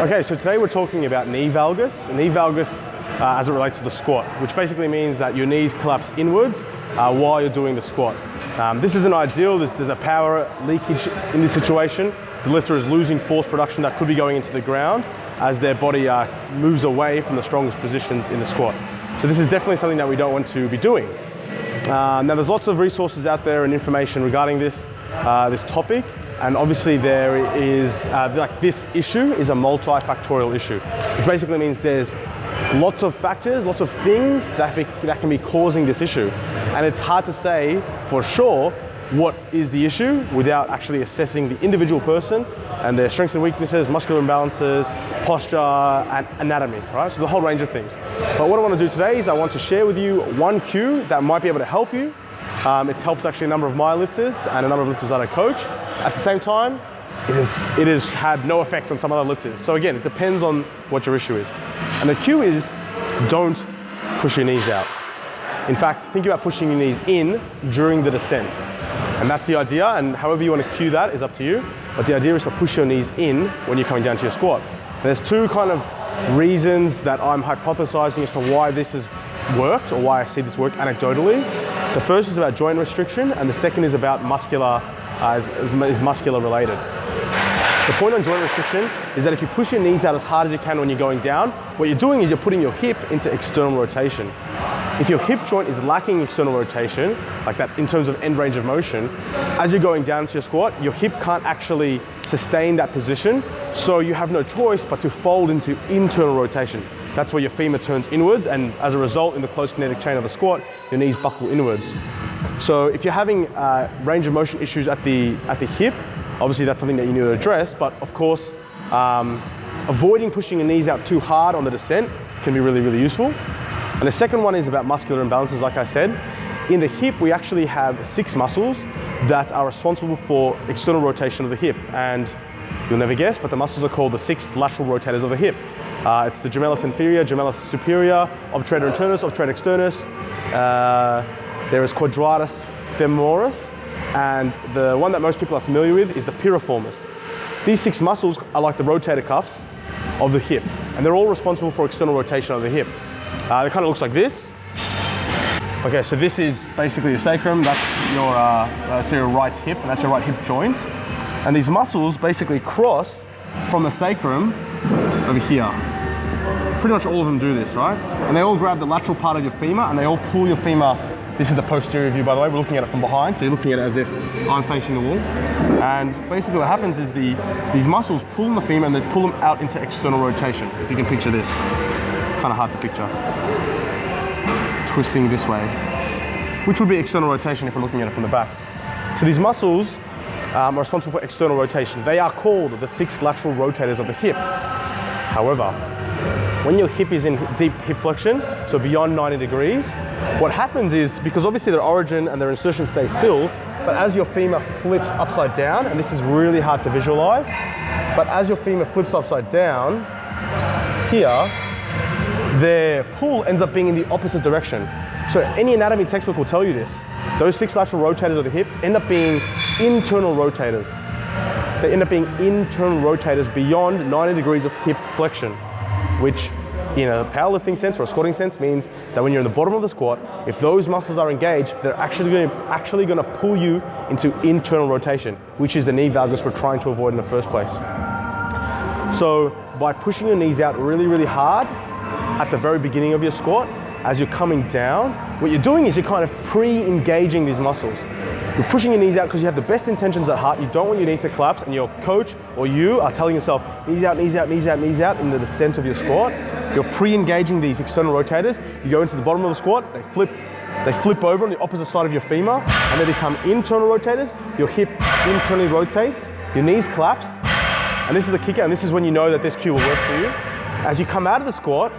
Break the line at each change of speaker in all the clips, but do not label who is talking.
Okay, so today we're talking about knee valgus. Knee valgus as it relates to the squat, which basically means that your knees collapse inwards while you're doing the squat. This isn't ideal. There's a power leakage in this situation. The lifter is losing force production that could be going into the ground as their body moves away from the strongest positions in the squat. So this is definitely something that we don't want to be doing. Now there's lots of resources out there and information regarding this topic. And obviously there is, this issue is a multifactorial issue, which basically means there's lots of factors, lots of things that can be causing this issue. And it's hard to say for sure what is the issue without actually assessing the individual person and their strengths and weaknesses, muscular imbalances, posture, and anatomy, right? So the whole range of things. But what I want to do today is I want to share with you one cue that might be able to help you. It's helped actually a number of my lifters and a number of lifters that I coach. At the same time, it has had no effect on some other lifters. So again, it depends on what your issue is. And the cue is, don't push your knees out. In fact, think about pushing your knees in during the descent. And that's the idea, and however you want to cue that is up to you. But the idea is to push your knees in when you're coming down to your squat. And there's two kind of reasons that I'm hypothesizing as to why this has worked, or why I see this work anecdotally. The first is about joint restriction, and the second is about muscular, is muscular related. The point on joint restriction is that if you push your knees out as hard as you can when you're going down, what you're doing is you're putting your hip into external rotation. If your hip joint is lacking external rotation, like that in terms of end range of motion, as you're going down to your squat, your hip can't actually sustain that position, so you have no choice but to fold into internal rotation. That's where your femur turns inwards, and as a result, in the closed kinetic chain of a squat, your knees buckle inwards. So if you're having range of motion issues at the hip, obviously that's something that you need to address, but of course, avoiding pushing your knees out too hard on the descent can be really, really useful. And the second one is about muscular imbalances, like I said. In the hip, we actually have 6 muscles that are responsible for external rotation of the hip. And you'll never guess, but the muscles are called the 6 lateral rotators of the hip. It's the gemellus inferior, gemellus superior, obturator internus, obturator externus. There is quadratus femoris, and the one that most people are familiar with is the piriformis. These 6 muscles are like the rotator cuffs of the hip, and they're all responsible for external rotation of the hip. It kind of looks like this. Okay, so this is basically the sacrum. That's your right hip, and that's your right hip joint. And these muscles basically cross from the sacrum over here. Pretty much all of them do this, right? And they all grab the lateral part of your femur, and they all pull your femur. This is the posterior view, by the way. We're looking at it from behind, so you're looking at it as if I'm facing the wall. And basically what happens is these muscles pull on the femur, and they pull them out into external rotation, if you can picture this. It's kind of hard to picture. Twisting this way, which would be external rotation if we're looking at it from the back. So these muscles are responsible for external rotation. They are called the 6 lateral rotators of the hip. However, when your hip is in deep hip flexion, so beyond 90 degrees, what happens is, because obviously their origin and their insertion stay still, but as your femur flips upside down, and this is really hard to visualize, but as your femur flips upside down, here, their pull ends up being in the opposite direction. So any anatomy textbook will tell you this. Those 6 lateral rotators of the hip end up being internal rotators. They end up being internal rotators beyond 90 degrees of hip flexion, which in a powerlifting sense or a squatting sense means that when you're in the bottom of the squat, if those muscles are engaged, they're actually going to pull you into internal rotation, which is the knee valgus we're trying to avoid in the first place. So by pushing your knees out really, really hard at the very beginning of your squat, as you're coming down, what you're doing is you're kind of pre-engaging these muscles. You're pushing your knees out because you have the best intentions at heart. You don't want your knees to collapse, and your coach or you are telling yourself, knees out, knees out, knees out, knees out in the descent of your squat. You're pre-engaging these external rotators. You go into the bottom of the squat, they flip over on the opposite side of your femur, and they become internal rotators. Your hip internally rotates, your knees collapse, and this is the kicker, and this is when you know that this cue will work for you. As you come out of the squat,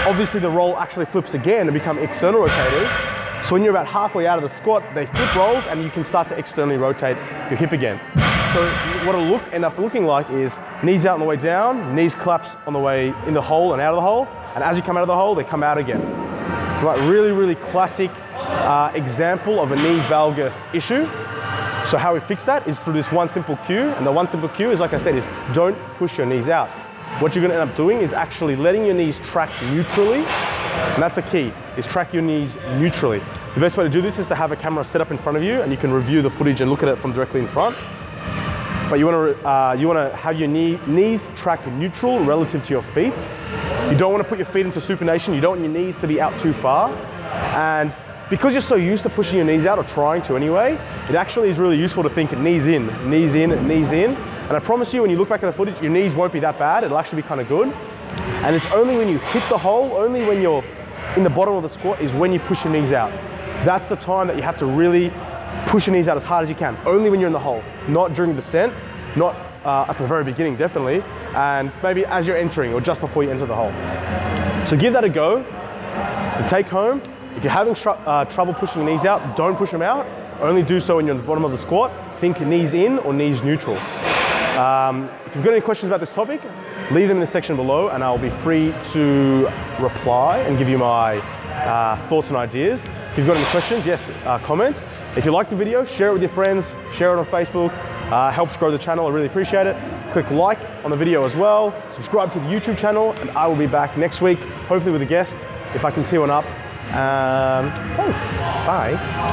obviously the roll actually flips again and become external rotators. So when you're about halfway out of the squat, they flip rolls and you can start to externally rotate your hip again. So what it'll end up looking like is knees out on the way down, knees collapse on the way in the hole and out of the hole, and as you come out of the hole, they come out again. Right, really, really classic example of a knee valgus issue. So how we fix that is through this one simple cue, and the one simple cue is, like I said, is don't push your knees out. what you're gonna end up doing is actually letting your knees track neutrally. And that's the key, is track your knees neutrally. The best way to do this is to have a camera set up in front of you and you can review the footage and look at it from directly in front. But you wanna have your knees track neutral relative to your feet. You don't wanna put your feet into supination. You don't want your knees to be out too far. And because you're so used to pushing your knees out, or trying to anyway, it actually is really useful to think knees in, knees in, knees in. And I promise you, when you look back at the footage, your knees won't be that bad. It'll actually be kind of good. And it's only when you hit the hole, only when you're in the bottom of the squat, is when you push your knees out. That's the time that you have to really push your knees out as hard as you can. Only when you're in the hole, not during the descent, not at the very beginning, definitely, and maybe as you're entering or just before you enter the hole. So give that a go. The take home, if you're having trouble pushing your knees out, don't push them out. Only do so when you're at the bottom of the squat. Think knees in or knees neutral. If you've got any questions about this topic, leave them in the section below and I'll be free to reply and give you my thoughts and ideas. If you've got any questions, yes, comment. If you like the video, share it with your friends, share it on Facebook, helps grow the channel, I really appreciate it. Click like on the video as well, subscribe to the YouTube channel, and I will be back next week, hopefully with a guest, if I can tee one up. Thanks, bye.